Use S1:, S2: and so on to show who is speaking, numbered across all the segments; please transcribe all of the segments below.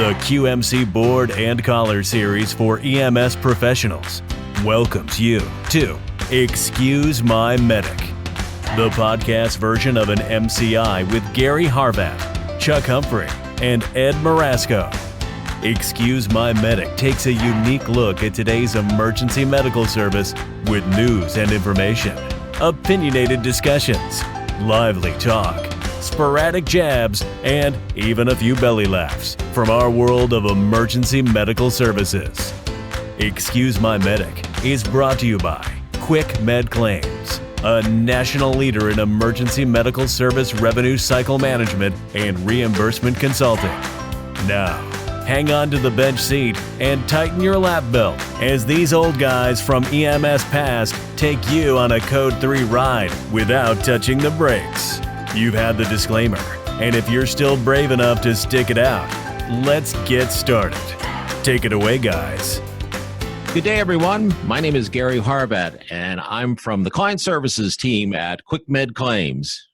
S1: The QMC Board and Collar series for EMS professionals welcomes you to Excuse My Medic, the podcast version of an MCI with Gary Harvat, Chuck Humphrey, and Ed Marasco. Excuse My Medic takes a unique look at today's emergency medical service with news and information, opinionated discussions, lively talk, sporadic jabs, and even a few belly laughs from our world of emergency medical services. Excuse My Medic is brought to you by Quick Med Claims, a national leader in emergency medical service revenue cycle management and reimbursement consulting. Now, hang on to the bench seat and tighten your lap belt as these old guys from EMS past take you on a Code 3 ride without touching the brakes. You've had the disclaimer, and if you're still brave enough to stick it out, let's get started. Take it away, guys.
S2: Good day, everyone. My name is Gary Harvat, and I'm from the client services team at Quick Med Claims.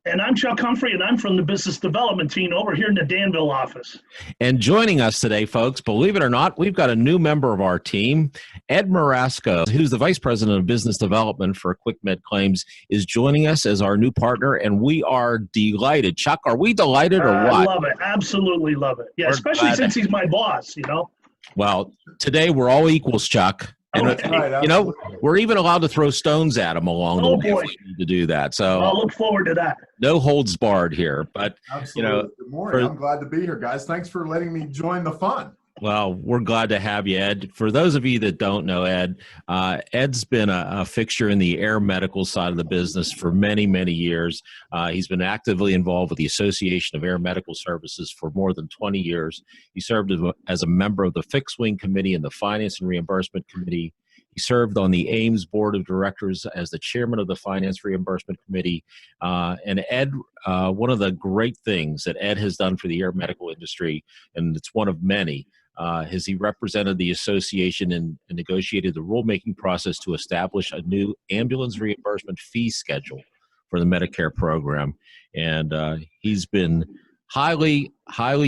S3: And I'm Chuck Humphrey, and I'm from the business development team over here in the Danville office.
S2: And joining us today, folks, believe it or not, we've got a new member of our team. Ed Marasco, who's the Vice President of Business Development for Quick Med Claims, is joining us as our new partner, and we are delighted. Chuck, are we delighted or what?
S3: I love it. Absolutely love it. Yeah, especially since he's my boss,
S2: Well, today we're all equals, Chuck. And,
S3: right,
S2: we're even allowed to throw stones at him along the way if we need to do that. So
S3: I'll look forward to that.
S2: No holds barred here. But,
S4: absolutely. Good morning. I'm glad to be here, guys. Thanks for letting me join the fun.
S2: Well, we're glad to have you, Ed. For those of you that don't know Ed, Ed's been a fixture in the air medical side of the business for many, many years. He's been actively involved with the Association of Air Medical Services for more than 20 years. He served as a member of the Fixed Wing Committee and the Finance and Reimbursement Committee. He served on the EMS Board of Directors as the chairman of the Finance Reimbursement Committee. And Ed, one of the great things that Ed has done for the air medical industry, and it's one of many, is he represented the association and negotiated the rulemaking process to establish a new ambulance reimbursement fee schedule for the Medicare program. And he's been highly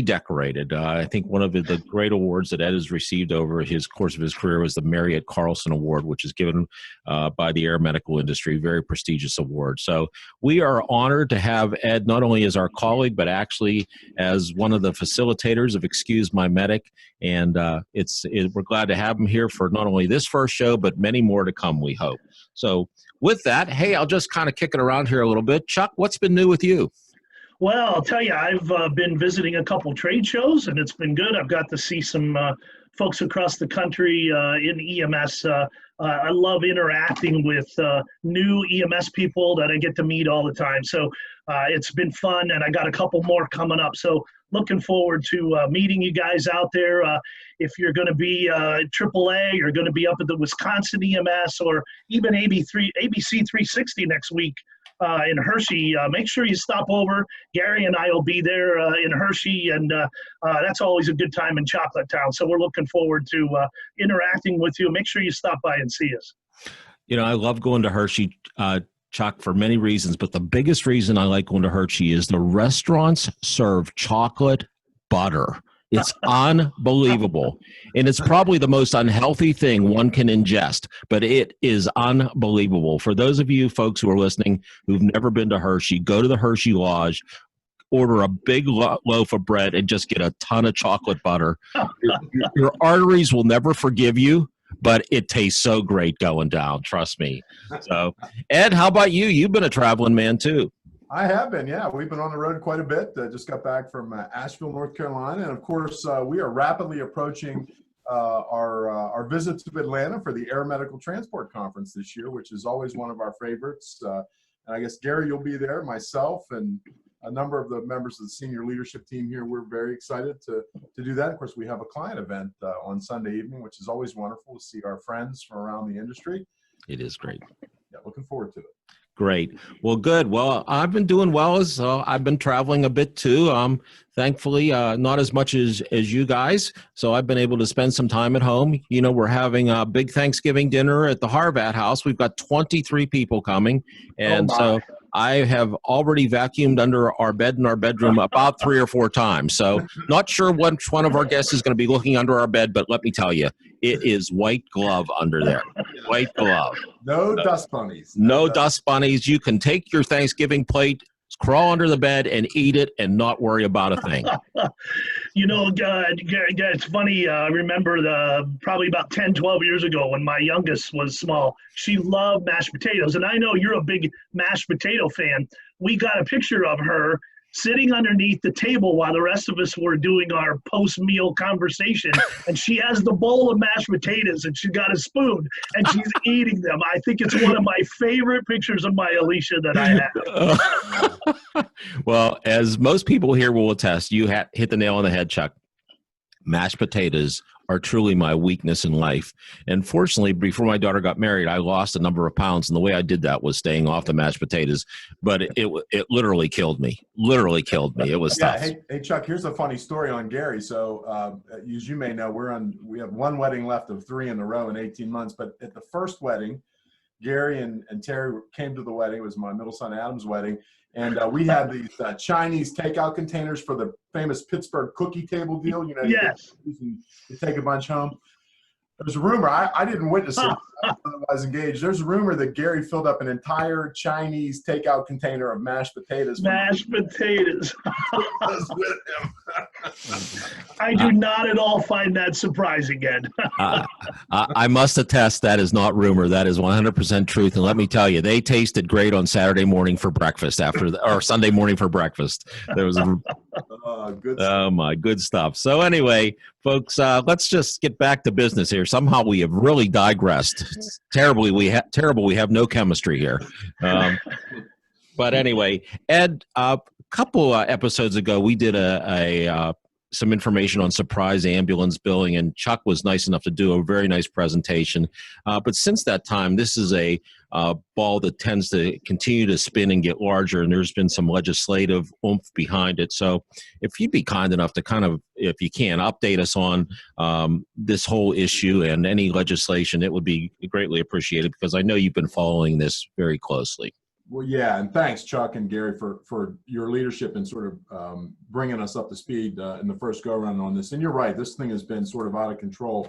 S2: decorated. I think one of the great awards that Ed has received over his course of his career was the Marriott Carlson Award, which is given by the air medical industry, very prestigious award. So we are honored to have Ed not only as our colleague, but actually as one of the facilitators of Excuse My Medic. And we're glad to have him here for not only this first show, but many more to come, we hope. So with that, hey, I'll just kind of kick it around here a little bit. Chuck, what's been new with you?
S3: Well, I'll tell you, I've been visiting a couple trade shows, and it's been good. I've got to see some folks across the country in EMS. I love interacting with new EMS people that I get to meet all the time. So it's been fun, and I got a couple more coming up. So looking forward to meeting you guys out there. If you're going to be AAA, you're going to be up at the Wisconsin EMS, or even ABC 360 next week. In Hershey, make sure you stop over. Gary and I will be there in Hershey, and that's always a good time in Chocolate Town. So we're looking forward to interacting with you. Make sure you stop by and see us.
S2: I love going to Hershey, Chuck, for many reasons, but the biggest reason I like going to Hershey is the restaurants serve chocolate butter. It's unbelievable. And it's probably the most unhealthy thing one can ingest, but it is unbelievable. For those of you folks who are listening who've never been to Hershey, go to the Hershey Lodge, order a big loaf of bread, and just get a ton of chocolate butter. Your arteries will never forgive you, but it tastes so great going down. Trust me. So, Ed, how about you? You've been a traveling man too.
S4: I have been, yeah. We've been on the road quite a bit. Just got back from Asheville, North Carolina. And, of course, we are rapidly approaching our visit to Atlanta for the Air Medical Transport Conference this year, which is always one of our favorites. And I guess, Gary, you'll be there, myself, and a number of the members of the senior leadership team here. We're very excited to do that. Of course, we have a client event on Sunday evening, which is always wonderful to see our friends from around the industry.
S2: It is great.
S4: Yeah, looking forward to it.
S2: Great. Well, good. Well, I've been doing well. I've been traveling a bit too. Thankfully, not as much as you guys. So I've been able to spend some time at home. We're having a big Thanksgiving dinner at the Harvat house. We've got 23 people coming. And so I have already vacuumed under our bed in our bedroom about 3 or 4 times. So not sure which one of our guests is going to be looking under our bed, but let me tell you, it is white glove under there. White glove.
S4: No dust bunnies.
S2: No dust bunnies. You can take your Thanksgiving plate, crawl under the bed and eat it and not worry about a thing.
S3: You know, it's funny. I remember probably about 10, 12 years ago when my youngest was small, she loved mashed potatoes. And I know you're a big mashed potato fan. We got a picture of her sitting underneath the table while the rest of us were doing our post-meal conversation. And she has the bowl of mashed potatoes and she's got a spoon and she's eating them. I think it's one of my favorite pictures of my Alicia that I have.
S2: Well, as most people here will attest, you hit the nail on the head, Chuck. Mashed potatoes are truly my weakness in life. And fortunately, before my daughter got married, I lost a number of pounds. And the way I did that was staying off the mashed potatoes. But it literally killed me. Literally killed me. It was tough.
S4: Hey, Chuck, here's a funny story on Gary. So as you may know, we have one wedding left of 3 in a row in 18 months. But at the first wedding, Gary and Terry came to the wedding. It was my middle son Adam's wedding. And we had these Chinese takeout containers for the famous Pittsburgh cookie table deal. You know,
S3: yes.
S4: You take a bunch home. There's a rumor, I didn't witness it, I was engaged. There's a rumor that Gary filled up an entire Chinese takeout container of mashed potatoes.
S3: Mashed potatoes. With him. I do not at all find that surprising, Ed.
S2: I must attest that is not rumor. That is 100% truth. And let me tell you, they tasted great on Saturday morning for breakfast or Sunday morning for breakfast. There was
S4: good
S2: oh my, good stuff. So anyway, folks, let's just get back to business here. Somehow we have really digressed. It's terrible. We have no chemistry here. But anyway, Ed, a couple episodes ago, we did some information on surprise ambulance billing, and Chuck was nice enough to do a very nice presentation. But since that time, this is a ball that tends to continue to spin and get larger, and there's been some legislative oomph behind it. So if you'd be kind enough to kind of, if you can, update us on this whole issue and any legislation, it would be greatly appreciated, because I know you've been following this very closely.
S4: Well, yeah, and thanks, Chuck and Gary, for your leadership and sort of bringing us up to speed in the first go-around on this. And you're right, this thing has been sort of out of control.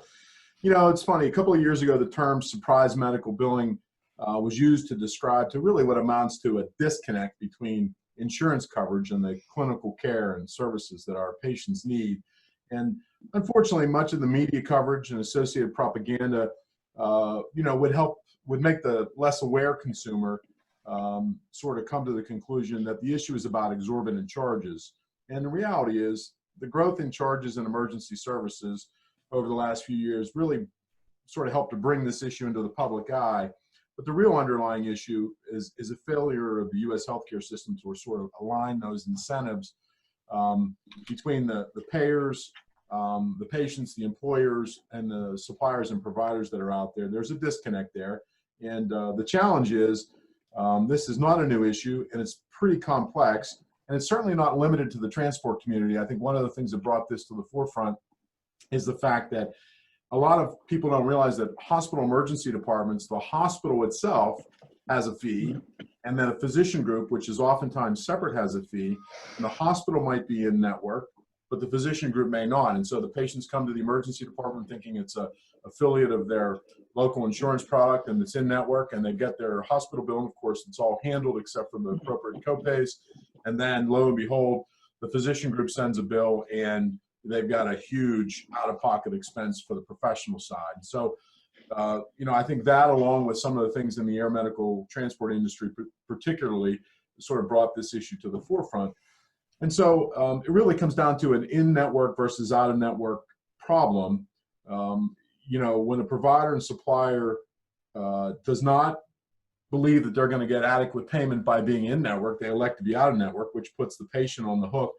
S4: You know, it's funny, a couple of years ago, the term surprise medical billing was used to describe to really what amounts to a disconnect between insurance coverage and the clinical care and services that our patients need. And unfortunately, much of the media coverage and associated propaganda, would make the less aware consumer sort of come to the conclusion that the issue is about exorbitant charges. And the reality is the growth in charges in emergency services over the last few years really sort of helped to bring this issue into the public eye. But the real underlying issue is a failure of the U.S. healthcare system to sort of align those incentives between the payers, the patients, the employers, and the suppliers and providers that are out there. There's a disconnect there. And the challenge is, this is not a new issue, and it's pretty complex, and it's certainly not limited to the transport community. I think one of the things that brought this to the forefront is the fact that a lot of people don't realize that hospital emergency departments, the hospital itself has a fee, and then a physician group, which is oftentimes separate, has a fee, and the hospital might be in network, but the physician group may not. And so the patients come to the emergency department thinking it's a affiliate of their local insurance product and it's in network, and they get their hospital bill, and of course it's all handled except for the appropriate copays. And then lo and behold, the physician group sends a bill and they've got a huge out-of-pocket expense for the professional side. So, I think that, along with some of the things in the air medical transport industry particularly, sort of brought this issue to the forefront. And so it really comes down to an in-network versus out-of-network problem. When a provider and supplier does not believe that they're going to get adequate payment by being in-network, they elect to be out-of-network, which puts the patient on the hook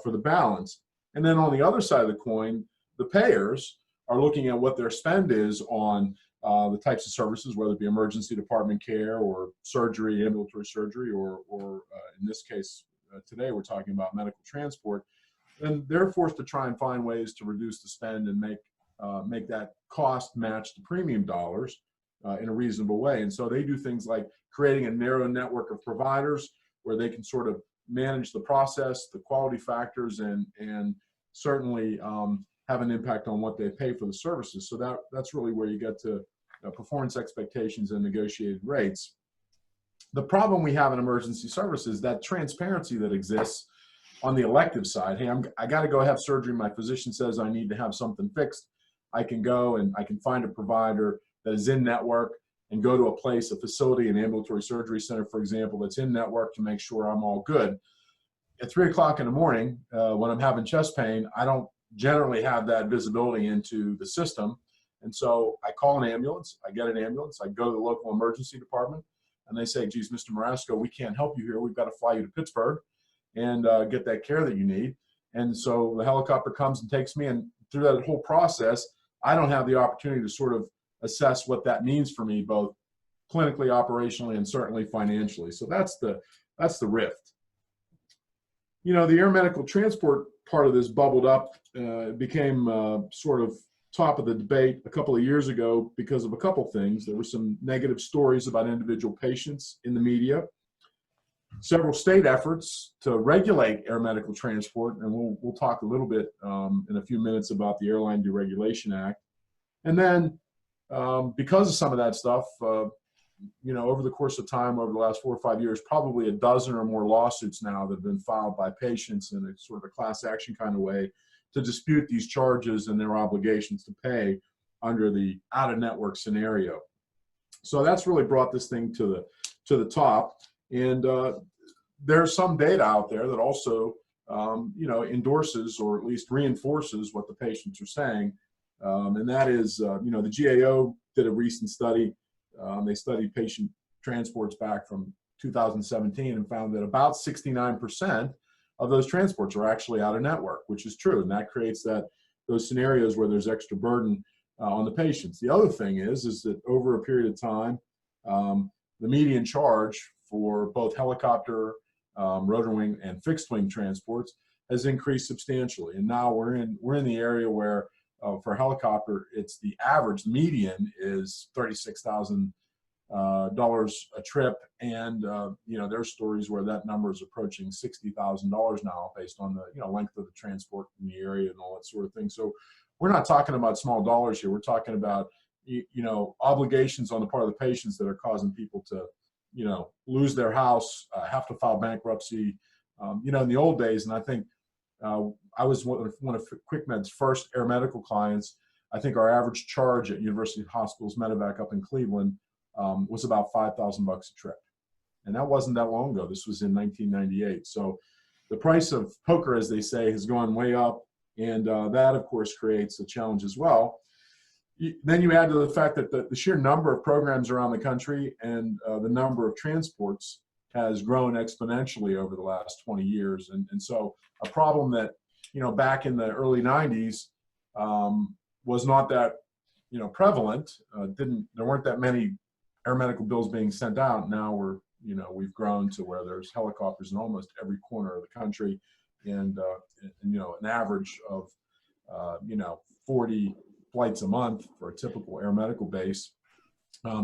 S4: for the balance. And then on the other side of the coin, the payers are looking at what their spend is on the types of services, whether it be emergency department care or surgery, ambulatory surgery, or in this case, today we're talking about medical transport. And they're forced to try and find ways to reduce the spend and make that cost match the premium dollars. in a reasonable way. And so they do things like creating a narrow network of providers where they can sort of manage the process, the quality factors, and certainly have an impact on what they pay for the services. So that's really where you get to performance expectations and negotiated rates. The problem we have in emergency services, that transparency that exists on the elective side. Hey, I got to go have surgery. My physician says I need to have something fixed. I can go and I can find a provider that is in network and go to a place, a facility, an ambulatory surgery center, for example, that's in network to make sure I'm all good. At 3 o'clock in the morning, when I'm having chest pain, I don't generally have that visibility into the system. And so I call an ambulance, I get an ambulance, I go to the local emergency department, and they say, geez, Mr. Marasco, we can't help you here. We've got to fly you to Pittsburgh and get that care that you need. And so the helicopter comes and takes me, and through that whole process, I don't have the opportunity to sort of assess what that means for me, both clinically, operationally, and certainly financially. So that's the rift. You know, the air medical transport part of this bubbled up, became sort of top of the debate a couple of years ago because of a couple things. There were some negative stories about individual patients in the media, several state efforts to regulate air medical transport, and we'll talk a little bit in a few minutes about the Airline Deregulation Act. And then because of some of that stuff, you know, over the course of time, over the last 4 or 5 years, probably a dozen or more lawsuits now that have been filed by patients in a sort of a class action kind of way to dispute these charges and their obligations to pay under the out-of-network scenario. So that's really brought this thing to the top. And there's some data out there that also, you know, endorses or at least reinforces what the patients are saying. And that is, you know, the GAO did a recent study. They studied patient transports back from 2017 and found that about 69% of those transports are actually out of network, which is true. And that creates those scenarios where there's extra burden on the patients. The other thing is that over a period of time, the median charge for both helicopter, rotor wing, and fixed wing transports has increased substantially. And now we're in the area where for helicopter, it's the average median is $36,000 a trip, and you know, there's stories where that number is approaching $60,000 now, based on the, you know, length of the transport in the area and all that sort of thing. So we're not talking about small dollars here. We're talking about, you know, obligations on the part of the patients that are causing people to, you know, lose their house, have to file bankruptcy. You know, in the old days, and I think I was one of QuickMed's first air medical clients. I think our average charge at University Hospitals Medevac up in Cleveland was about $5,000 a trip. And that wasn't that long ago. This was in 1998. So the price of poker, as they say, has gone way up. And that, of course, creates a challenge as well. Then you add to the fact that the sheer number of programs around the country and the number of transports has grown exponentially over the last 20 years. And so a problem that, you know, back in the early 90s was not that, you know, prevalent. There weren't that many air medical bills being sent out. Now we've grown to where there's helicopters in almost every corner of the country, and you know, an average of you know, 40 flights a month for a typical air medical base.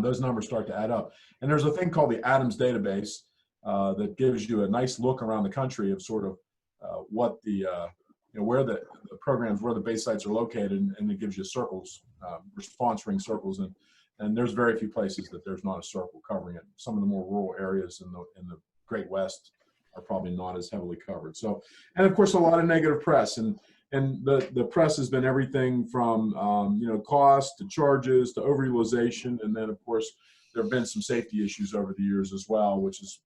S4: Those numbers start to add up. And there's a thing called the ADAMS database that gives you a nice look around the country of sort of what the you know, where the programs, where the base sites are located, and it gives you circles, response ring circles, and there's very few places that there's not a circle covering it. Some of the more rural areas in the Great West are probably not as heavily covered. So, and of course, a lot of negative press, and the press has been everything from you know, cost to charges to overutilization, and then of course there have been some safety issues over the years as well, which has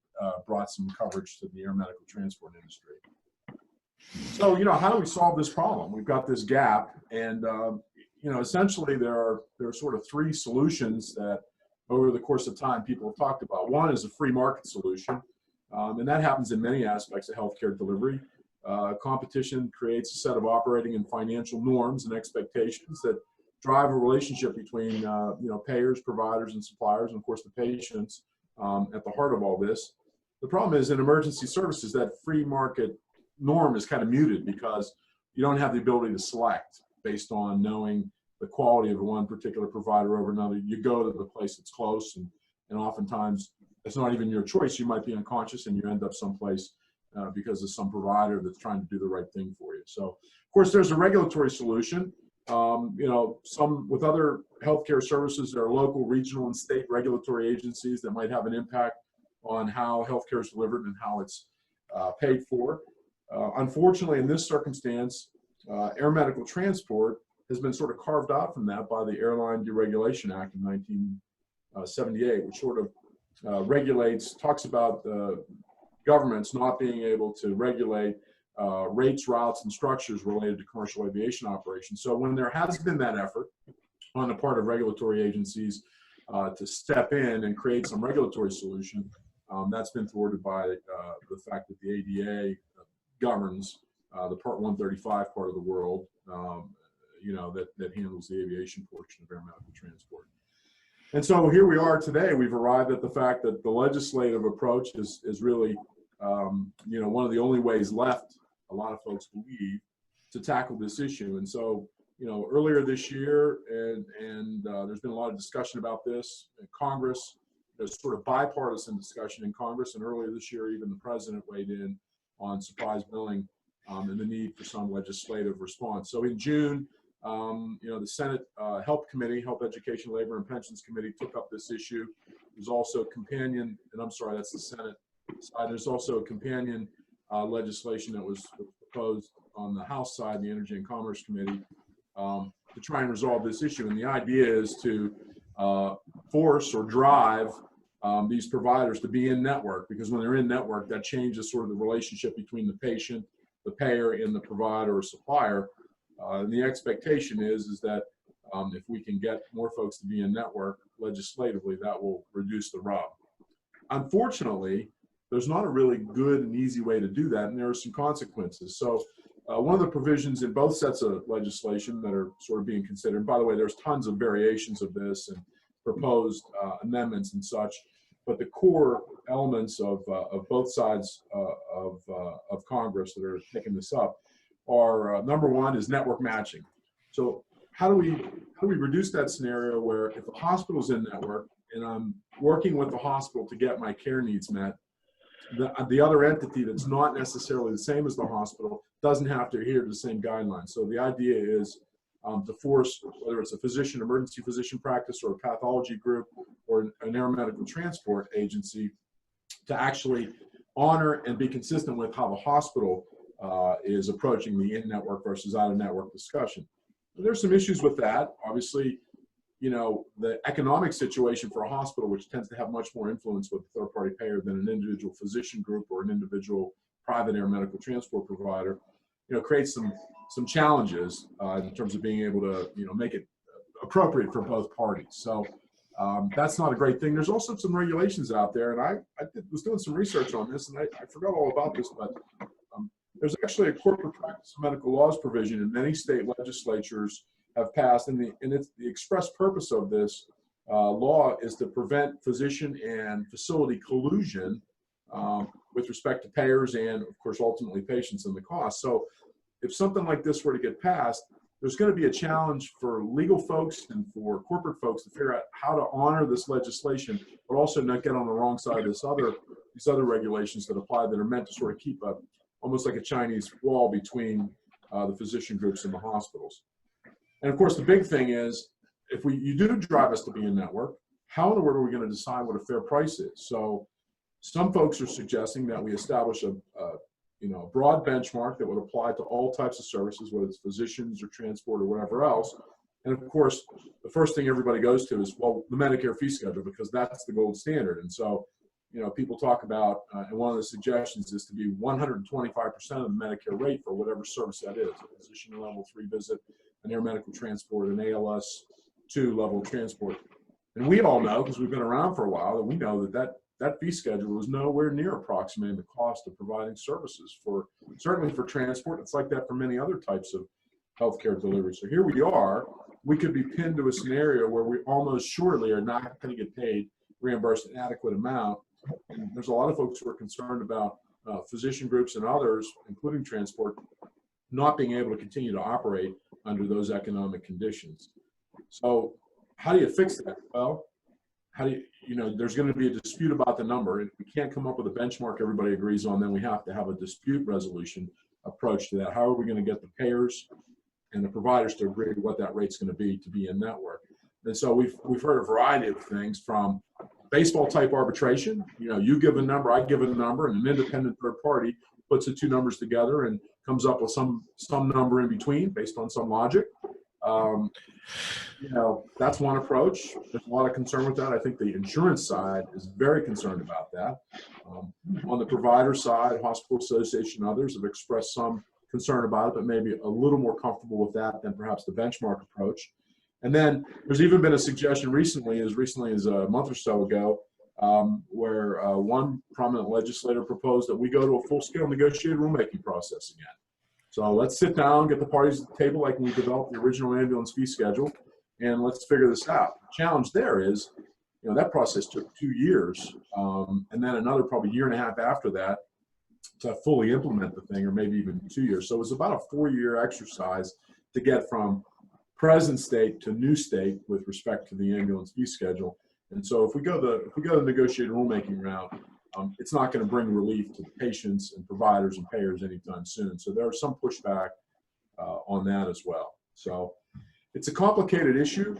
S4: brought some coverage to the air medical transport industry. So, you know, how do we solve this problem? We've got this gap, and you know, essentially there are sort of three solutions that over the course of time people have talked about. One is a free market solution, and that happens in many aspects of healthcare delivery. Competition creates a set of operating and financial norms and expectations that drive a relationship between you know, payers, providers, and suppliers, and of course the patients at the heart of all this. The problem is in emergency services, that free market norm is kind of muted because you don't have the ability to select based on knowing the quality of one particular provider over another. You go to the place that's close, and oftentimes it's not even your choice. You might be unconscious and you end up someplace because of some provider that's trying to do the right thing for you. So, of course, there's a regulatory solution. Some with other healthcare services, there are local, regional, and state regulatory agencies that might have an impact on how healthcare is delivered and how it's paid for. Unfortunately, in this circumstance, air medical transport has been sort of carved out from that by the Airline Deregulation Act of 1978, which sort of talks about governments not being able to regulate rates, routes, and structures related to commercial aviation operations. So when there has been that effort on the part of regulatory agencies to step in and create some regulatory solution, that's been thwarted by the fact that the ADA governs the Part 135 part of the world, that handles the aviation portion of air medical transport. And so here we are today. We've arrived at the fact that the legislative approach is really, one of the only ways left, a lot of folks believe, to tackle this issue. And so, earlier this year, and there's been a lot of discussion about this in Congress. There's sort of bipartisan discussion in Congress, and earlier this year, even the president weighed in on surprise billing and the need for some legislative response. So in June, the Senate Health Education, Labor, and Pensions Committee took up this issue. There's also that's the Senate side. There's also a companion legislation that was proposed on the House side, the Energy and Commerce Committee, to try and resolve this issue. And the idea is to force or drive these providers to be in network, because when they're in network, that changes sort of the relationship between the patient, the payer, and the provider or supplier. And the expectation is that if we can get more folks to be in network legislatively, that will reduce the rub. Unfortunately, there's not a really good and easy way to do that, and there are some consequences. So one of the provisions in both sets of legislation that are sort of being considered, and by the way, there's tons of variations of this and proposed amendments and such, but the core elements of both sides of Congress that are taking this up are, number one is network matching. So how do we reduce that scenario where if a hospital's in network and I'm working with the hospital to get my care needs met, the other entity that's not necessarily the same as the hospital doesn't have to adhere to the same guidelines. So the idea is to force, whether it's a physician, emergency physician practice, or a pathology group, or an air medical transport agency, to actually honor and be consistent with how the hospital is approaching the in-network versus out-of-network discussion. There's some issues with that. Obviously, the economic situation for a hospital, which tends to have much more influence with a third-party payer than an individual physician group or an individual private air medical transport provider, creates some challenges in terms of being able to, make it appropriate for both parties. So that's not a great thing. There's also some regulations out there, and I was doing some research on this, and I forgot all about this, but there's actually a corporate practice of medical laws provision in many state legislatures have passed, and the express purpose of this law is to prevent physician and facility collusion with respect to payers and, of course, ultimately patients and the cost. So if something like this were to get passed, there's going to be a challenge for legal folks and for corporate folks to figure out how to honor this legislation, but also not get on the wrong side of these other regulations that apply that are meant to sort of keep almost like a Chinese wall between the physician groups and the hospitals. And of course, the big thing is, if you do drive us to be in network, how in the world are we going to decide what a fair price is? So some folks are suggesting that we establish a broad benchmark that would apply to all types of services, whether it's physicians or transport or whatever else. And of course, the first thing everybody goes to is, well, the Medicare fee schedule, because that's the gold standard. And so, people talk about, and one of the suggestions is to be 125% of the Medicare rate for whatever service that is, a physician level 3 visit, an air medical transport, an ALS 2 level transport. And we all know, because we've been around for a while, that we know that fee schedule is nowhere near approximating the cost of providing services certainly for transport. It's like that for many other types of healthcare delivery. So here we are, we could be pinned to a scenario where we almost surely are not going to get paid, reimbursed an adequate amount. And there's a lot of folks who are concerned about physician groups and others, including transport, not being able to continue to operate under those economic conditions. So how do you fix that? Well, there's going to be a dispute about the number. If we can't come up with a benchmark everybody agrees on, then we have to have a dispute resolution approach to that. How are we going to get the payers and the providers to agree to what that rate's going to be in network? And so we've heard a variety of things, from baseball type arbitration. You give a number, I give a number, and an independent third party puts the two numbers together and comes up with some number in between based on some logic. That's one approach. There's a lot of concern with that. I think the insurance side is very concerned about that. On the provider side, Hospital Association and others have expressed some concern about it, but maybe a little more comfortable with that than perhaps the benchmark approach. And then there's even been a suggestion recently as a month or so ago, where one prominent legislator proposed that we go to a full-scale negotiated rulemaking process again. So let's sit down, get the parties at the table like we developed the original ambulance fee schedule, and let's figure this out. The challenge there is, that process took 2 years, and then another probably year and a half after that to fully implement the thing, or maybe even 2 years. So it was about a 4-year exercise to get from present state to new state with respect to the ambulance fee schedule. And so if we go the negotiated rulemaking route, it's not going to bring relief to the patients and providers and payers anytime soon. So there's some pushback on that as well. So it's a complicated issue,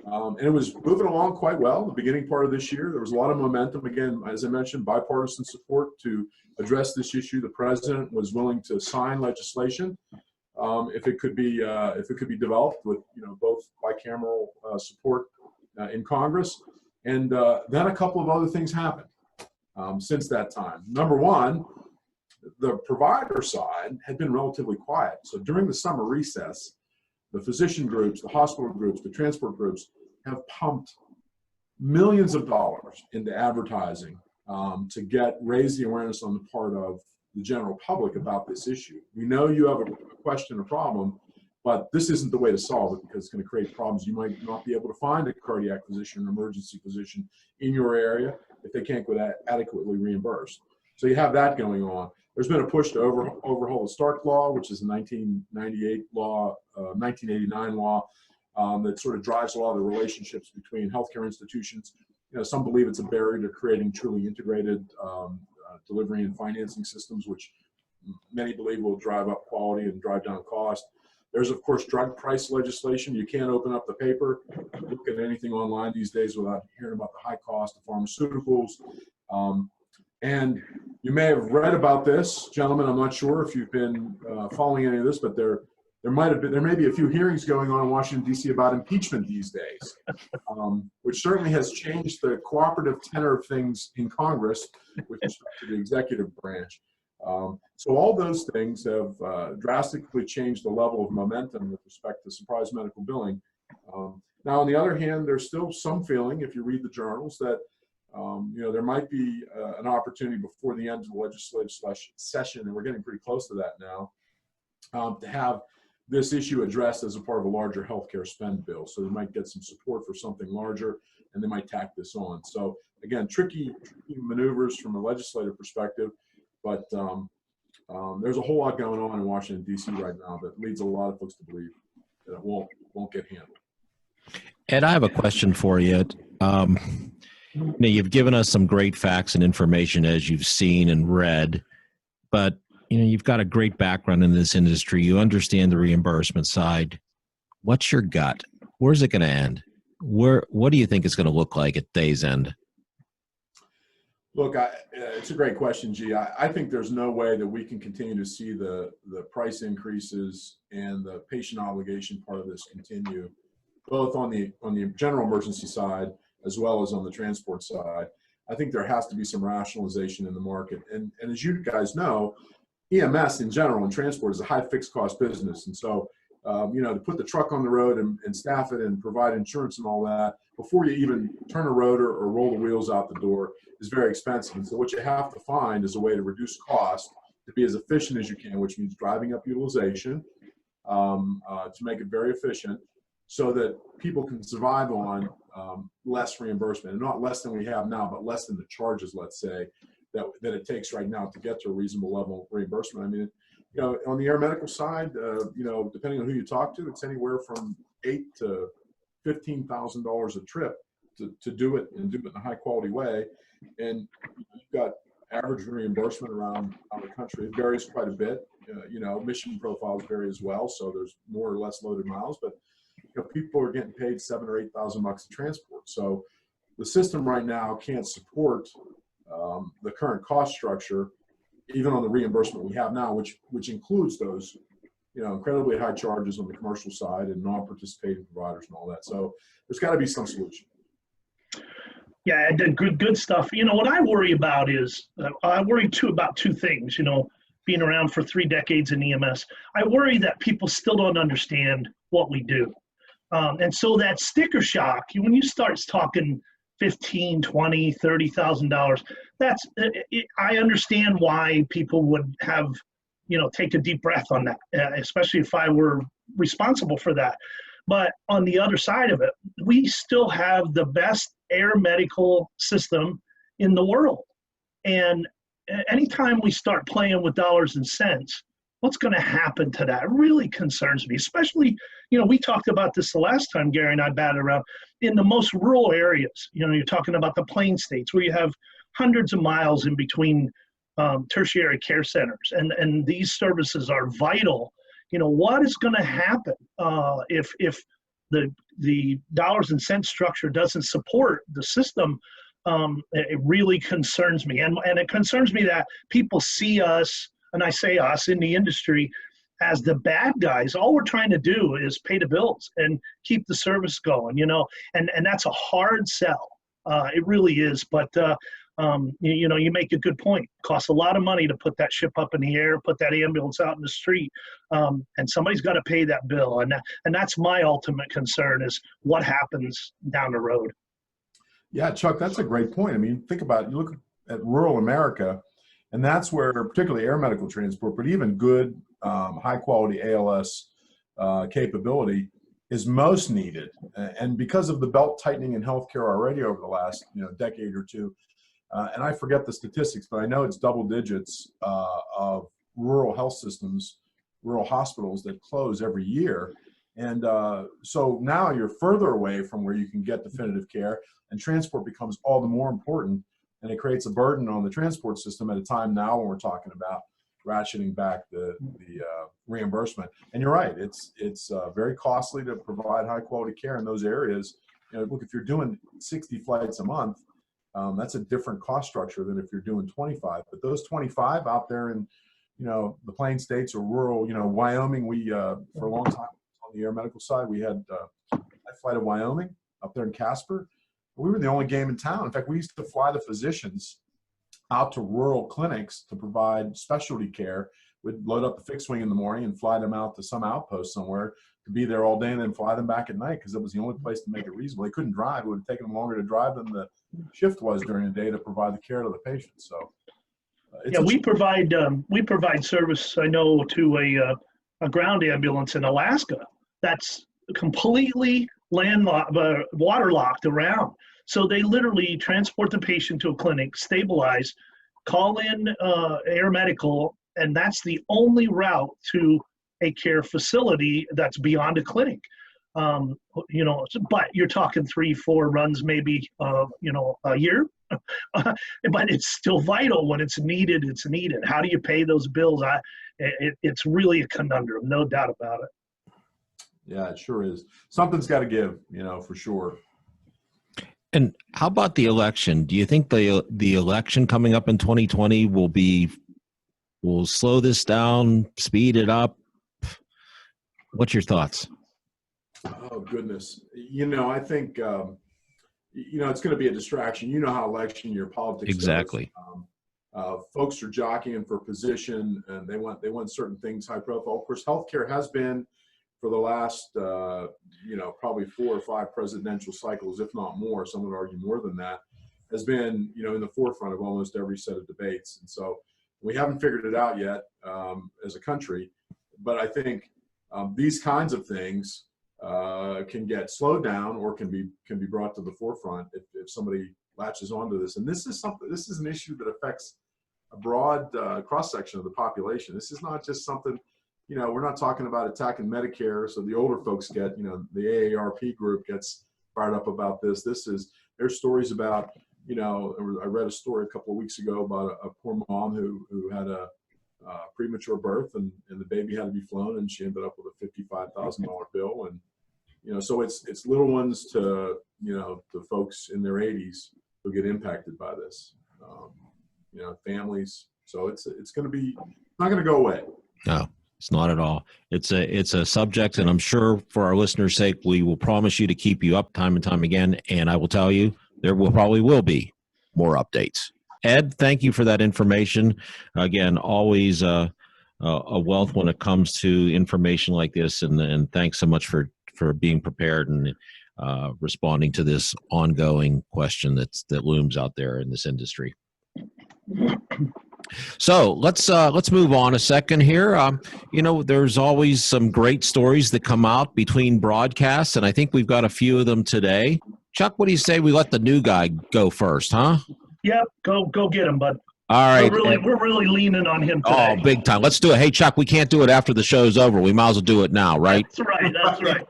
S4: and it was moving along quite well the beginning part of this year. There was a lot of momentum. Again, as I mentioned, bipartisan support to address this issue. The president was willing to sign legislation if it could be developed with both bicameral support in Congress. And then a couple of other things happened since that time. Number one, the provider side had been relatively quiet. So during the summer recess, the physician groups, the hospital groups, the transport groups have pumped millions of dollars into advertising to raise the awareness on the part of the general public about this issue. We know you have a question or problem, but this isn't the way to solve it, because it's going to create problems. You might not be able to find a cardiac physician or emergency physician in your area if they can't get adequately reimbursed. So you have that going on. There's been a push to overhaul the Stark Law, which is a 1998 law, 1989 law, that sort of drives a lot of the relationships between healthcare institutions. Some believe it's a barrier to creating truly integrated delivery and financing systems, which many believe will drive up quality and drive down cost. There's, of course, drug price legislation. You can't open up the paper, look at anything online these days without hearing about the high cost of pharmaceuticals. And you may have read about this, gentlemen. I'm not sure if you've been following any of this, but there may be a few hearings going on in Washington, D.C. about impeachment these days, which certainly has changed the cooperative tenor of things in Congress with respect to the executive branch. So all those things have drastically changed the level of momentum with respect to surprise medical billing. Now, on the other hand, there's still some feeling, if you read the journals, that there might be an opportunity before the end of the legislative session, and we're getting pretty close to that now, to have this issue addressed as a part of a larger healthcare spend bill. So they might get some support for something larger, and they might tack this on. So again, tricky maneuvers from a legislative perspective, but there's a whole lot going on in Washington, D.C. right now that leads a lot of folks to believe that it won't get handled.
S2: Ed, I have a question for you. You've given us some great facts and information as you've seen and read, but you've got a great background in this industry. You understand the reimbursement side. What's your gut? Where's it going to end? What do you think it's going to look like at day's end?
S4: Look, it's a great question, G. I think there's no way that we can continue to see the price increases and the patient obligation part of this continue, both on the general emergency side as well as on the transport side. I think there has to be some rationalization in the market. And as you guys know, EMS in general and transport is a high fixed cost business. And so, to put the truck on the road and staff it and provide insurance and all that before you even turn a rotor or roll the wheels out the door is very expensive. And so what you have to find is a way to reduce cost, to be as efficient as you can, which means driving up utilization to make it very efficient so that people can survive on less reimbursement, and not less than we have now, but less than the charges, let's say, that it takes right now to get to a reasonable level of reimbursement. I mean, on the air medical side, depending on who you talk to, it's anywhere from $8,000 to $15,000 a trip to do it and do it in a high quality way. And you've got average reimbursement around the country. It varies quite a bit. Mission profiles vary as well, so there's more or less loaded miles, but people are getting paid $7,000 or $8,000 to transport. So the system right now can't support the current cost structure, even on the reimbursement we have now, which includes those, incredibly high charges on the commercial side and non-participating providers and all that. So there's got to be some solution.
S3: Yeah, and good stuff. What I worry about is, I worry too about two things, being around for 3 decades in EMS. I worry that people still don't understand what we do. And so that sticker shock, when you start talking $15,000, $20,000, $30,000, I understand why people would have, take a deep breath on that, especially if I were responsible for that. But on the other side of it, we still have the best air medical system in the world. And anytime we start playing with dollars and cents, what's going to happen to that? It really concerns me, especially, we talked about this the last time Gary and I batted around, in the most rural areas. You're talking about the plain states where you have hundreds of miles in between tertiary care centers, and these services are vital. What is going to happen if the dollars and cents structure doesn't support the system? It really concerns me, and it concerns me that people see us, and I say us in the industry, as the bad guys. All we're trying to do is pay the bills and keep the service going, and that's a hard sell. It really is. But you make a good point. It costs a lot of money to put that ship up in the air, put that ambulance out in the street, and somebody's got to pay that bill. And that's my ultimate concern, is what happens down the road.
S4: Yeah, Chuck, that's a great point. I mean, think about it. You look at rural America, and that's where particularly air medical transport, but even good high quality ALS capability is most needed. And because of the belt tightening in healthcare already over the last decade or two, and I forget the statistics, but I know it's double digits of rural health systems, rural hospitals that close every year. And so now you're further away from where you can get definitive care, and transport becomes all the more important. And it creates a burden on the transport system at a time now when we're talking about ratcheting back the reimbursement. And you're right, it's very costly to provide high quality care in those areas. Look, if you're doing 60 flights a month, that's a different cost structure than if you're doing 25. But those 25 out there in the plain states or rural, Wyoming, we for a long time on the air medical side, we had a flight to Wyoming up there in Casper. We were the only game in town. In fact, we used to fly the physicians out to rural clinics to provide specialty care. We'd load up the fixed wing in the morning and fly them out to some outpost somewhere to be there all day, and then fly them back at night, because it was the only place to make it reasonable. They couldn't drive. It would have taken them longer to drive than the shift was during the day to provide the care to the patient. So
S3: we provide service, I know, to a ground ambulance in Alaska that's completely waterlocked around. So they literally transport the patient to a clinic, stabilize, call in air medical, and that's the only route to a care facility that's beyond a clinic. But you're talking 3-4 runs, maybe, a year. But it's still vital. When it's needed, it's needed. How do you pay those bills? It's really a conundrum, no doubt about it.
S4: Yeah, it sure is. Something's got to give, for sure.
S2: And how about the election? Do you think the election coming up in 2020 will slow this down, speed it up? What's your thoughts?
S4: Oh, goodness. I think, it's going to be a distraction. You know how election year politics
S2: exactly
S4: goes. Folks are jockeying for position, and they want certain things high profile. Of course, healthcare has been, for the last, probably 4 or 5 presidential cycles, if not more, some would argue more than that, has been, in the forefront of almost every set of debates. And so we haven't figured it out yet as a country, but I think these kinds of things can get slowed down or can be brought to the forefront if somebody latches onto this. And this is an issue that affects a broad cross-section of the population. This is not just something we're not talking about attacking Medicare. So the older folks get, the AARP group gets fired up about this. There's stories about, I read a story a couple of weeks ago about a poor mom who had a premature birth and the baby had to be flown, and she ended up with a $55,000 bill. And, so it's little ones to, to folks in their 80s who get impacted by this, families. So it's not going to go away.
S2: No, it's not at all. It's a subject, and I'm sure for our listeners' sake, we will promise you to keep you up time and time again. And I will tell you, there probably will be more updates. Ed, thank you for that information. Again, always a wealth when it comes to information like this, and thanks so much for being prepared and responding to this ongoing question that looms out there in this industry. So let's move on a second here. There's always some great stories that come out between broadcasts, and I think we've got a few of them today. Chuck, what do you say we let the new guy go first, huh?
S3: Yep, go get him, bud.
S2: All right.
S3: We're really leaning on him today.
S2: Oh, big time. Let's do it. Hey, Chuck, we can't do it after the show's over. We might as well do it now, right?
S3: That's right.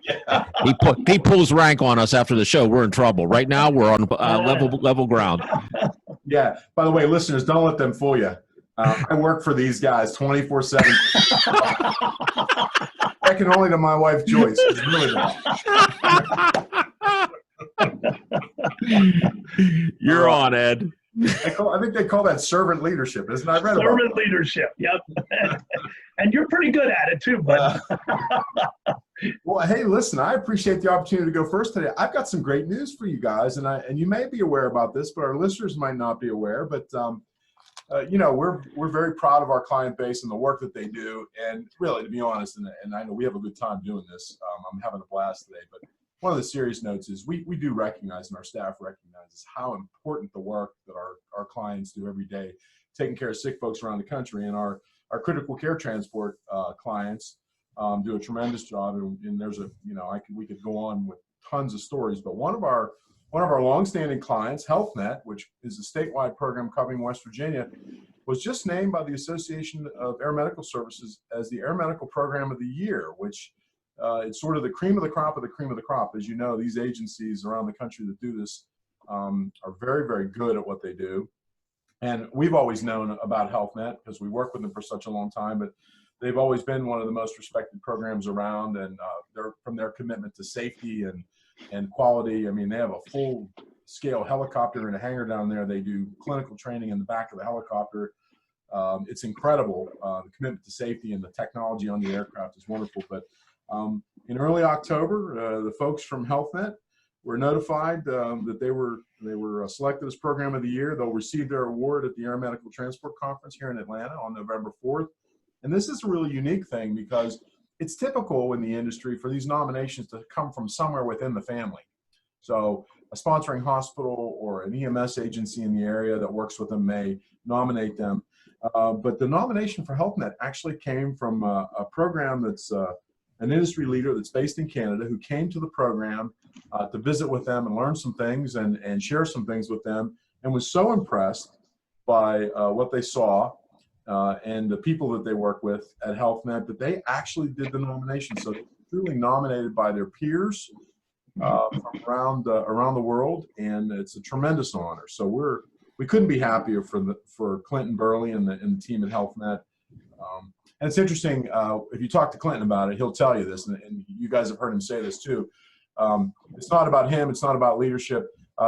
S2: He pulls rank on us after the show. We're in trouble. Right now, we're on level ground.
S4: Yeah. By the way, listeners, don't let them fool you. I work for these guys 24/7. Second only to my wife, Joyce. It's really
S2: You're on, Ed.
S4: I think they call that servant leadership, isn't it?
S3: Servant leadership, yep. And you're pretty good at it too, bud.
S4: Well, hey, listen, I appreciate the opportunity to go first today. I've got some great news for you guys, and you may be aware about this, but our listeners might not be aware. But we're very proud of our client base and the work that they do. And really, to be honest, and I know we have a good time doing this. I'm having a blast today, but one of the serious notes is we do recognize, and our staff recognizes, how important the work that our clients do every day, taking care of sick folks around the country. And our critical care transport clients do a tremendous job. And there's we could go on with tons of stories, but one of our longstanding clients, HealthNet, which is a statewide program covering West Virginia, was just named by the Association of Air Medical Services as the Air Medical Program of the Year, which it's sort of the cream of the crop of the cream of the crop. As you know, these agencies around the country that do this are very, very good at what they do. And we've always known about HealthNet because we worked with them for such a long time, but they've always been one of the most respected programs around, and from their commitment to safety and quality. I mean, they have a full-scale helicopter in a hangar down there. They do clinical training in the back of the helicopter. It's incredible. The commitment to safety and the technology on the aircraft is wonderful. But in early October, the folks from HealthNet were notified that they were selected as Program of the Year. They'll receive their award at the Air Medical Transport Conference here in Atlanta on November 4th. And this is a really unique thing because it's typical in the industry for these nominations to come from somewhere within the family. So a sponsoring hospital or an EMS agency in the area that works with them may nominate them. But the nomination for HealthNet actually came from a program that's an industry leader that's based in Canada who came to the program to visit with them and learn some things and share some things with them, and was so impressed by what they saw and the people that they work with at HealthNet that they actually did the nomination. So truly nominated by their peers from around the world, and it's a tremendous honor. So we couldn't be happier for Clinton Burley and the team at HealthNet. And it's interesting, if you talk to Clinton about it, he'll tell you this, and you guys have heard him say this too. It's not about him. It's not about leadership.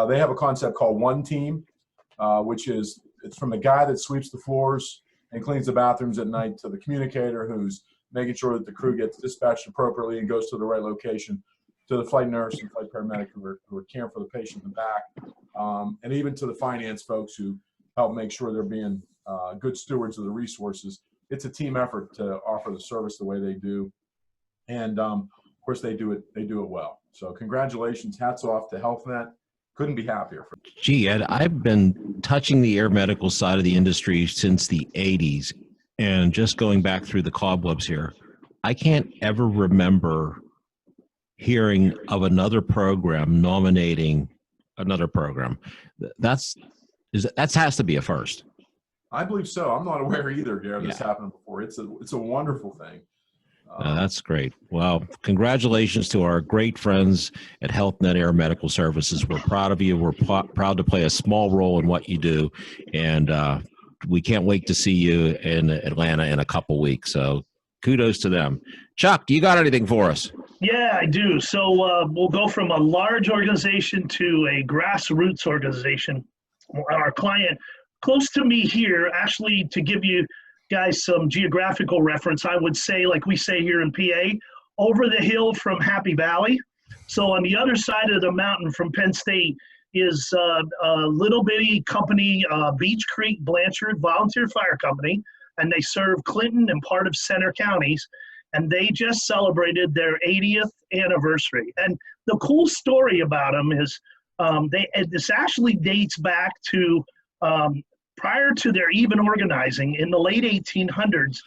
S4: They have a concept called One Team, which is it's from the guy that sweeps the floors and cleans the bathrooms at night to the communicator who's making sure that the crew gets dispatched appropriately and goes to the right location, to the flight nurse and flight paramedic who are caring for the patient in the back, and even to the finance folks who help make sure they're being good stewards of the resources. It's a team effort to offer the service the way they do. And of course they do it well. So congratulations, hats off to HealthNet. Couldn't be happier.
S2: Gee, Ed, I've been touching the air medical side of the industry since the 80s, and just going back through the cobwebs here, I can't ever remember hearing of another program nominating another program. That has to be a first.
S4: I believe so. I'm not aware either, Gary, this happened before. It's a wonderful thing.
S2: That's great. Well, congratulations to our great friends at HealthNet Air Medical Services. We're proud of you. We're proud to play a small role in what you do. And we can't wait to see you in Atlanta in a couple weeks. So kudos to them. Chuck, do you got anything for us?
S3: Yeah, I do. So we'll go from a large organization to a grassroots organization. Our client close to me here, actually, to give you guys some geographical reference, I would say, like we say here in PA, over the hill from Happy Valley. So on the other side of the mountain from Penn State is a little bitty company, Beech Creek Blanchard Volunteer Fire Company, and they serve Clinton and part of Center counties. And they just celebrated their 80th anniversary. And the cool story about them is this actually dates back to prior to their even organizing in the late 1800s.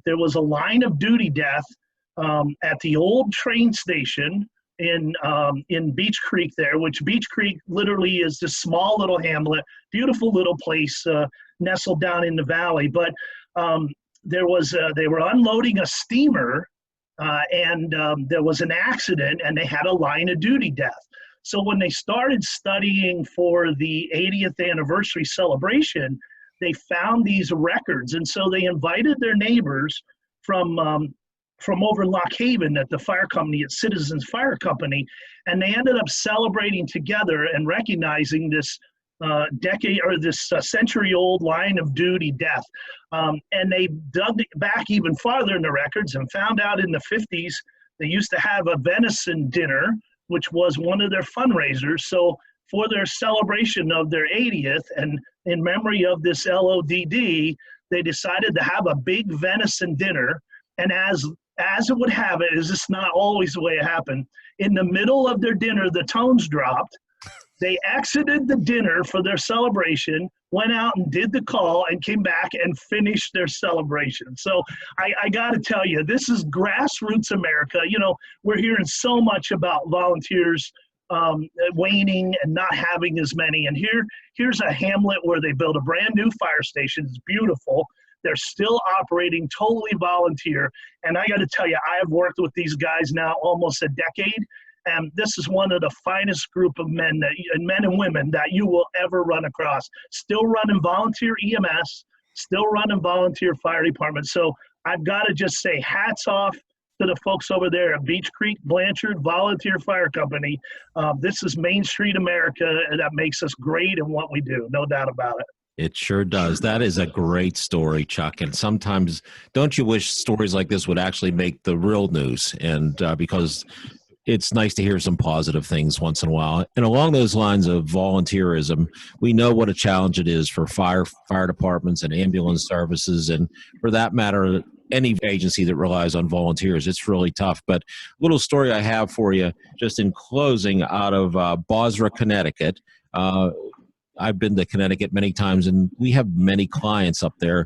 S3: There was a line of duty death at the old train station in Beech Creek there, which Beech Creek literally is this small little hamlet, beautiful little place nestled down in the valley. But they were unloading a steamer and there was an accident and they had a line of duty death. So when they started studying for the 80th anniversary celebration, they found these records. And so they invited their neighbors from over in Lock Haven at the fire company, at Citizens Fire Company, and they ended up celebrating together and recognizing this century-old line of duty death. And they dug back even farther in the records and found out in the 50s they used to have a venison dinner, which was one of their fundraisers. So for their celebration of their 80th and in memory of this LODD, they decided to have a big venison dinner. And as it would have it, is this not always the way it happened, in the middle of their dinner, the tones dropped. They exited the dinner for their celebration, went out and did the call, and came back and finished their celebration. So I got to tell you, this is grassroots America. You know, we're hearing so much about volunteers waning and not having as many. And here's a hamlet where they built a brand new fire station. It's beautiful. They're still operating totally volunteer. And I got to tell you, I have worked with these guys now almost a decade. And this is one of the finest group of men and women that you will ever run across. Still running volunteer EMS, still running volunteer fire department. So I've got to just say hats off to the folks over there at Beech Creek Blanchard Volunteer Fire Company. This is Main Street America, and that makes us great in what we do, no doubt about it.
S2: It sure does. That is a great story, Chuck. And sometimes, don't you wish stories like this would actually make the real news? And because it's nice to hear some positive things once in a while. And along those lines of volunteerism, we know what a challenge it is for fire departments and ambulance services, and for that matter, any agency that relies on volunteers. It's really tough. But a little story I have for you, just in closing, out of Bosra, Connecticut. I've been to Connecticut many times, and we have many clients up there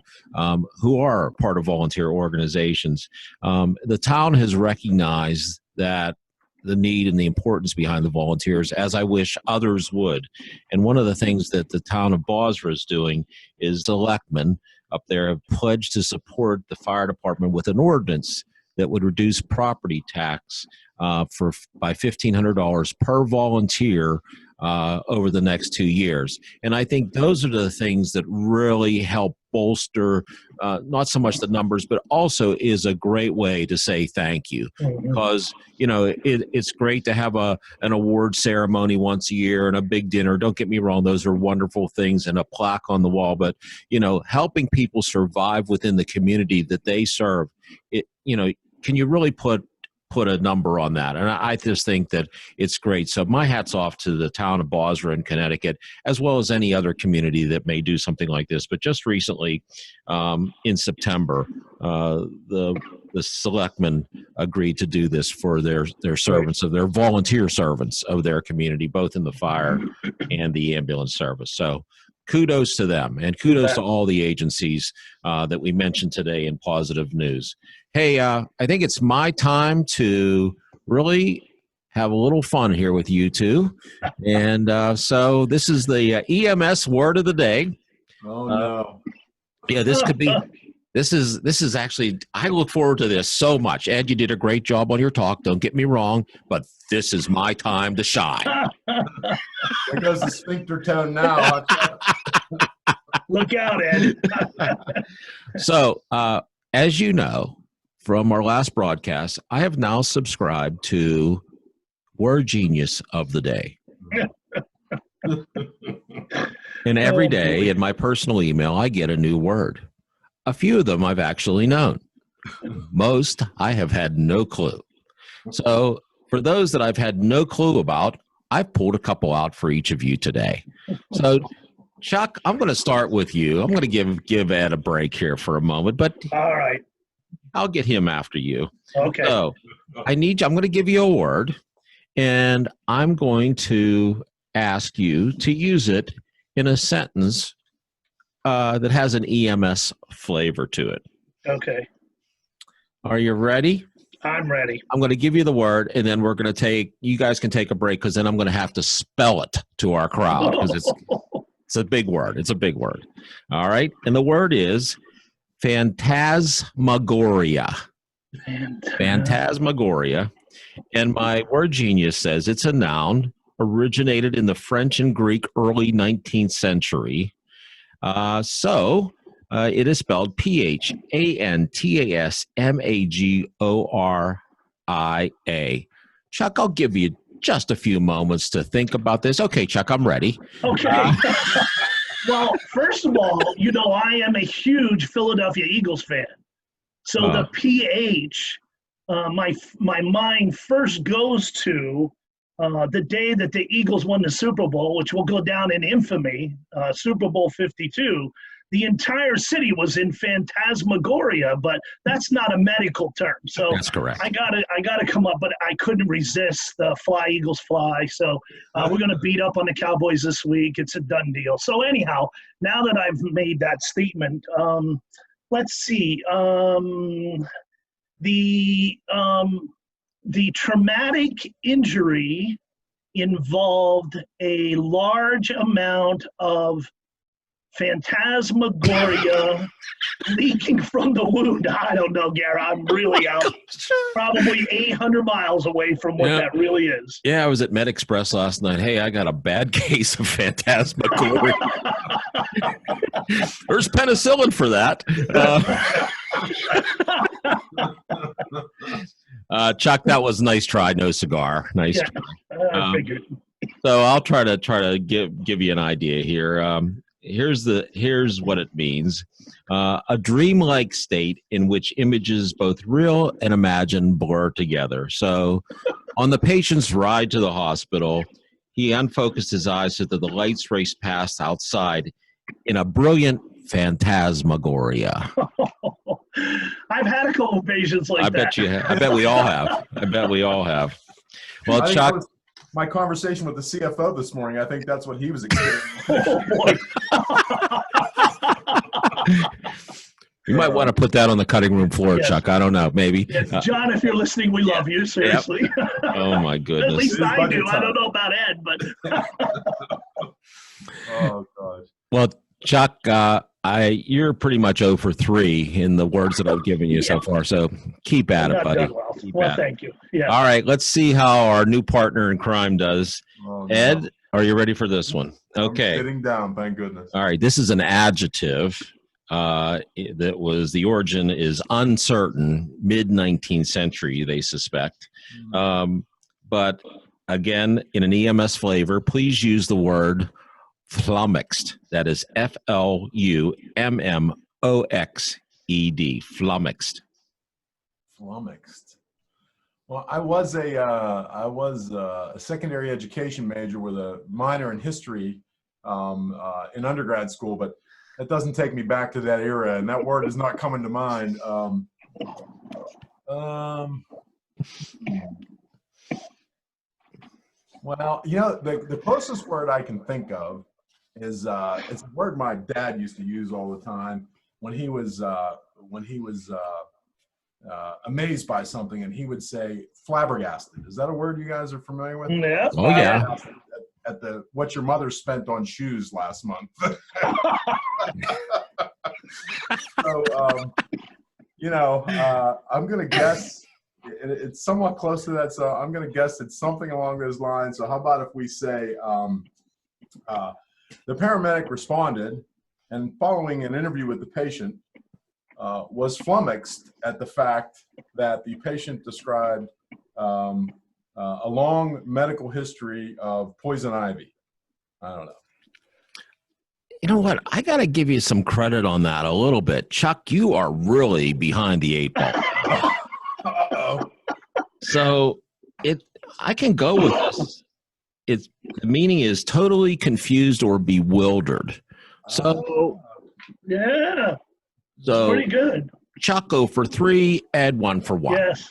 S2: who are part of volunteer organizations. The town has recognized that the need and the importance behind the volunteers, as I wish others would. And one of the things that the town of Bosra is doing is the selectmen up there have pledged to support the fire department with an ordinance that would reduce property tax by $1,500 per volunteer over the next 2 years. And I think those are the things that really help bolster not so much the numbers, but also is a great way to say thank you. Because, you know, it's great to have an award ceremony once a year and a big dinner. Don't get me wrong, those are wonderful things, and a plaque on the wall. But, you know, helping people survive within the community that they serve, can you really put a number on that? And I just think that it's great. So my hat's off to the town of Bosra in Connecticut, as well as any other community that may do something like this. But just recently, in September, the selectmen agreed to do this for their servants, of their volunteer servants of their community, both in the fire and the ambulance service. So kudos to them, and kudos to all the agencies that we mentioned today in positive news. Hey, I think it's my time to really have a little fun here with you two. And so this is the EMS word of the day.
S4: Oh, no.
S2: Yeah, this could be This is actually, I look forward to this so much. Ed, you did a great job on your talk. Don't get me wrong, but this is my time to shine.
S4: There goes the sphincter tone now.
S3: Look out, Ed.
S2: So, as you know from our last broadcast, I have now subscribed to Word Genius of the Day. And every day in my personal email, I get a new word. A few of them I've actually known. Most I have had no clue. So for those that I've had no clue about, I've pulled a couple out for each of you today. So Chuck, I'm going to start with you. I'm going to give Ed a break here for a moment, but
S3: All right.
S2: I'll get him after you.
S3: Okay.
S2: So I'm going to give you a word, and I'm going to ask you to use it in a sentence that has an EMS flavor to it.
S3: Okay.
S2: Are you ready?
S3: I'm ready.
S2: I'm going to give you the word, and then you guys can take a break, because then I'm going to have to spell it to our crowd, because it's a big word. It's a big word. All right. And the word is phantasmagoria. Phantasmagoria. And my word genius says it's a noun, originated in the French and Greek early 19th century. It is spelled phantasmagoria. Chuck, I'll give you just a few moments to think about this. Okay, Chuck, I'm ready.
S3: Okay. Well, first of all, I am a huge Philadelphia Eagles fan. So the PH, my mind first goes to the day that the Eagles won the Super Bowl, which will go down in infamy, Super Bowl 52. The entire city was in phantasmagoria, but that's not a medical term. So
S2: that's correct.
S3: I gotta come up, but I couldn't resist the Fly Eagles Fly. So we're gonna beat up on the Cowboys this week. It's a done deal. So anyhow, now that I've made that statement, let's see. The traumatic injury involved a large amount of phantasmagoria leaking from the wound. I don't know, Gary. I'm really out. Probably 800 miles away from what that really is.
S2: Yeah, I was at MedExpress last night. Hey, I got a bad case of phantasmagoria. There's penicillin for that. Chuck, that was a nice try. No cigar. Nice try.
S3: I figured.
S2: So I'll try to give you an idea here. Here's what it means. A dreamlike state in which images, both real and imagined, blur together. So on the patient's ride to the hospital, he unfocused his eyes so that the lights raced past outside in a brilliant phantasmagoria.
S3: I've had a couple of patients like that.
S2: I bet you have. I bet we all have. Well, Chuck,
S4: my conversation with the CFO this morning, I think that's what he was experiencing.
S3: Oh, boy.
S2: You might want to put that on the cutting room floor, yes. Chuck. I don't know. Maybe.
S3: Yes. John, if you're listening, we love you. Seriously.
S2: Yep. Oh, my goodness.
S3: At least I do. I don't know about Ed, but.
S4: Oh, gosh.
S2: Well, Chuck, you're pretty much 0 for 3 in the words that I've given you so far. So keep at it, buddy.
S3: Well, thank you. Yeah.
S2: All right. Let's see how our new partner in crime does. Oh, no. Ed, are you ready for this one? Okay.
S4: I'm sitting down, thank goodness.
S2: All right. This is an adjective the origin is uncertain, mid-19th century, they suspect. But again, in an EMS flavor, please use the word flummoxed. That is FLUMMOXED. Flummoxed.
S4: Flummoxed. Well, I was a secondary education major with a minor in history in undergrad school, but that doesn't take me back to that era, and that word is not coming to mind. Well, the closest word I can think of is it's a word my dad used to use all the time when he was amazed by something, and he would say flabbergasted. Is that a word you guys are familiar with?
S3: Yeah.
S2: Oh yeah.
S4: At the what your mother spent on shoes last month. So, I'm going to guess it's somewhat close to that. So I'm going to guess it's something along those lines. So how about if we say the paramedic responded and following an interview with the patient was flummoxed at the fact that the patient described a long medical history of poison ivy. I don't know.
S2: You know what? I got to give you some credit on that a little bit. Chuck, you are really behind the 8 ball.
S4: Uh-oh.
S2: So I can go with this. The meaning is totally confused or bewildered. So
S3: Yeah.
S2: So
S3: pretty good.
S2: Chuck go for 3, Ed 1 for 1.
S3: Yes.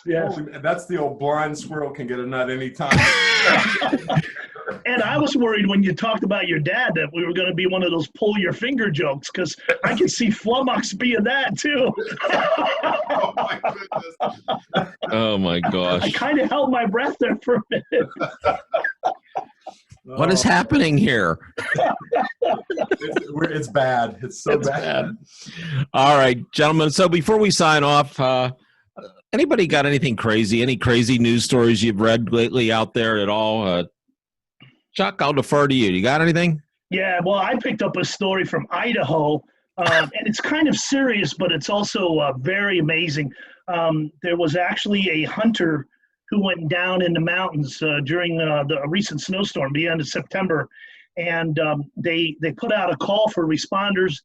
S4: That's the old blind squirrel can get a nut anytime.
S3: And I was worried when you talked about your dad that we were going to be one of those pull your finger jokes, because I can see flummox being that too.
S4: Oh my goodness.
S2: Oh my gosh.
S3: I kind of held my breath there for a minute.
S2: What is happening here?
S4: It's bad. It's so bad.
S2: All right, gentlemen. So before we sign off, anybody got anything crazy? Any crazy news stories you've read lately out there at all? Chuck, I'll defer to you. You got anything?
S3: Yeah, well, I picked up a story from Idaho, and it's kind of serious, but it's also very amazing. There was actually a hunter who went down in the mountains during the recent snowstorm, the end of September, and they put out a call for responders.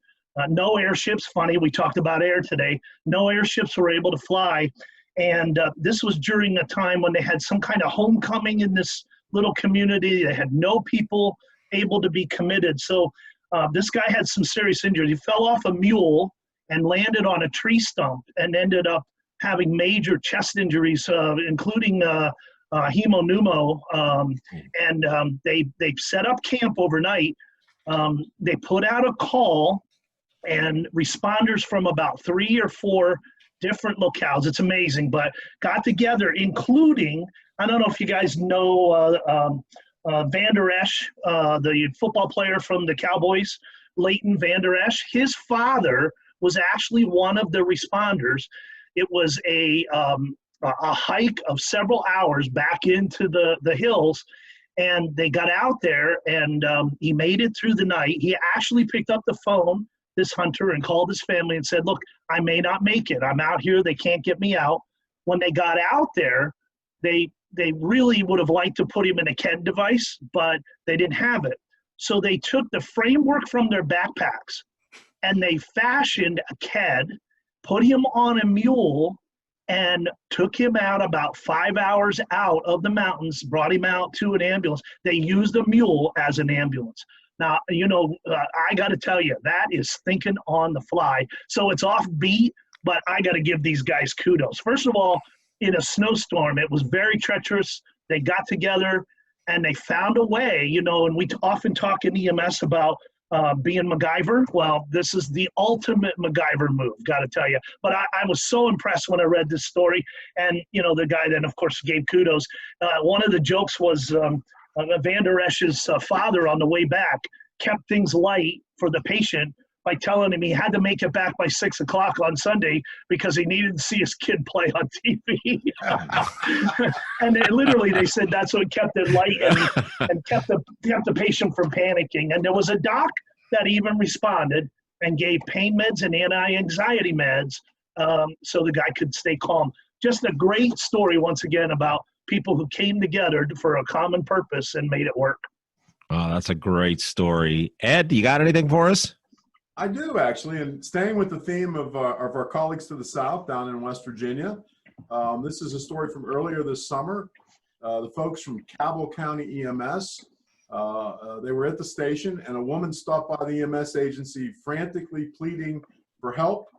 S3: No airships, funny, we talked about air today. No airships were able to fly, and this was during a time when they had some kind of homecoming in this little community. They had no people able to be committed. So this guy had some serious injuries. He fell off a mule and landed on a tree stump and ended up having major chest injuries, including hemopneumo. And they set up camp overnight. They put out a call, and responders from about 3 or 4 different locales, it's amazing, but got together, including, I don't know if you guys know Van Der Esch, the football player from the Cowboys, Leighton Van Der Esch. His father was actually one of the responders. It was a hike of several hours back into the hills, and they got out there, and he made it through the night. He actually picked up the phone, this hunter, and called his family and said, look, I may not make it. I'm out here. They can't get me out. When they got out there, they really would have liked to put him in a KED device, but they didn't have it. So they took the framework from their backpacks and they fashioned a KED, put him on a mule, and took him out about 5 hours out of the mountains, brought him out to an ambulance. They used a mule as an ambulance. Now, I got to tell you, that is thinking on the fly. So it's offbeat, but I got to give these guys kudos. First of all, in a snowstorm, it was very treacherous. They got together and they found a way, and we often talk in EMS about being MacGyver. Well, this is the ultimate MacGyver move, got to tell you. But I was so impressed when I read this story. And, the guy then, of course, gave kudos. One of the jokes was Van Der Esch's father on the way back kept things light for the patient by telling him he had to make it back by 6 o'clock on Sunday because he needed to see his kid play on TV. And they said that's what kept it light and kept the patient from panicking. And there was a doc that even responded and gave pain meds and anti-anxiety meds so the guy could stay calm. Just a great story, once again, about people who came together for a common purpose and made it work.
S2: Oh, that's a great story. Ed, you got anything for us?
S4: I do, actually, and staying with the theme of our colleagues to the south down in West Virginia. This is a story from earlier this summer. The folks from Cabell County EMS, they were at the station, and a woman stopped by the EMS agency frantically pleading for help.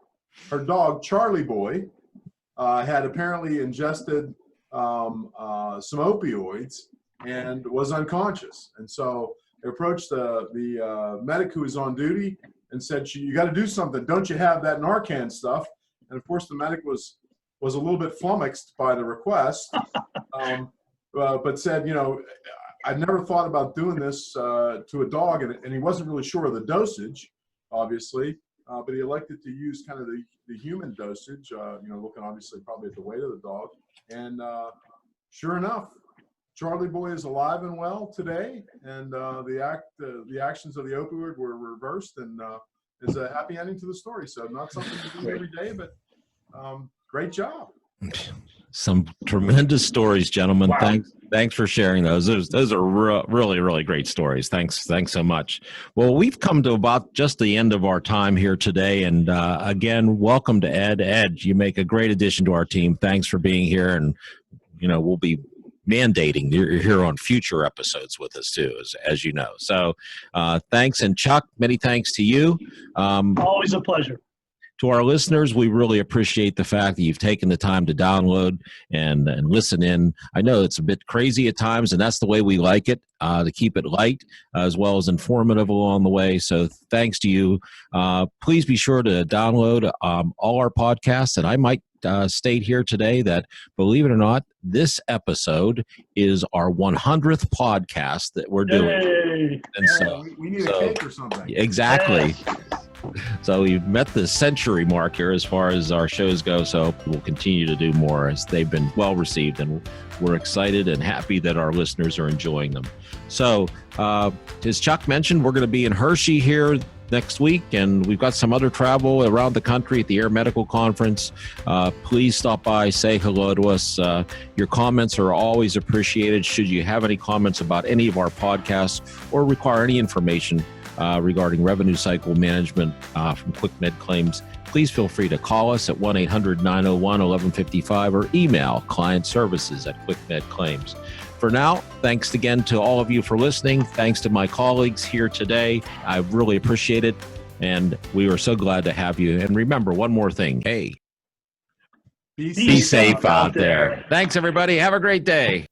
S4: Her dog, Charlie Boy, had apparently ingested some opioids and was unconscious. And so they approached the medic who was on duty and said, you got to do something. Don't you have that Narcan stuff? And of course, the medic was a little bit flummoxed by the request, but said, I'd never thought about doing this to a dog, and he wasn't really sure of the dosage, obviously. but he elected to use kind of the human dosage, looking obviously probably at the weight of the dog. And sure enough, Charlie Boy is alive and well today, and the actions of the opioid were reversed, and is a happy ending to the story. So not something to do every day, but great job.
S2: Some tremendous stories, gentlemen.
S3: Wow.
S2: Thanks for sharing those. Those are really, really great stories. Thanks so much. Well, we've come to about just the end of our time here today. And again, welcome to Ed. Ed, you make a great addition to our team. Thanks for being here. And, we'll be mandating you're here on future episodes with us too, as you know. So thanks. And Chuck, many thanks to you.
S3: Always a pleasure.
S2: To our listeners, we really appreciate the fact that you've taken the time to download and listen in. I know it's a bit crazy at times, and that's the way we like it, to keep it light as well as informative along the way. So thanks to you. Please be sure to download all our podcasts. And I might state here today that, believe it or not, this episode is our 100th podcast that we're doing.
S3: Yay.
S2: And so
S4: we need a cake or something.
S2: Exactly.
S3: Yes.
S2: So we've met the century mark here as far as our shows go, so we'll continue to do more as they've been well received, and we're excited and happy that our listeners are enjoying them. So as Chuck mentioned, we're going to be in Hershey here next week, and we've got some other travel around the country at the Air Medical Conference. Please stop by, say hello to us. Your comments are always appreciated. Should you have any comments about any of our podcasts or require any information regarding revenue cycle management from QuickMed Claims, please feel free to call us at 1-800-901-1155 or email clientservices@QuickMed Claims. For now, thanks again to all of you for listening. Thanks to my colleagues here today. I really appreciate it, and we are so glad to have you. And remember, one more thing. Hey, be safe out there. Thanks, everybody. Have a great day.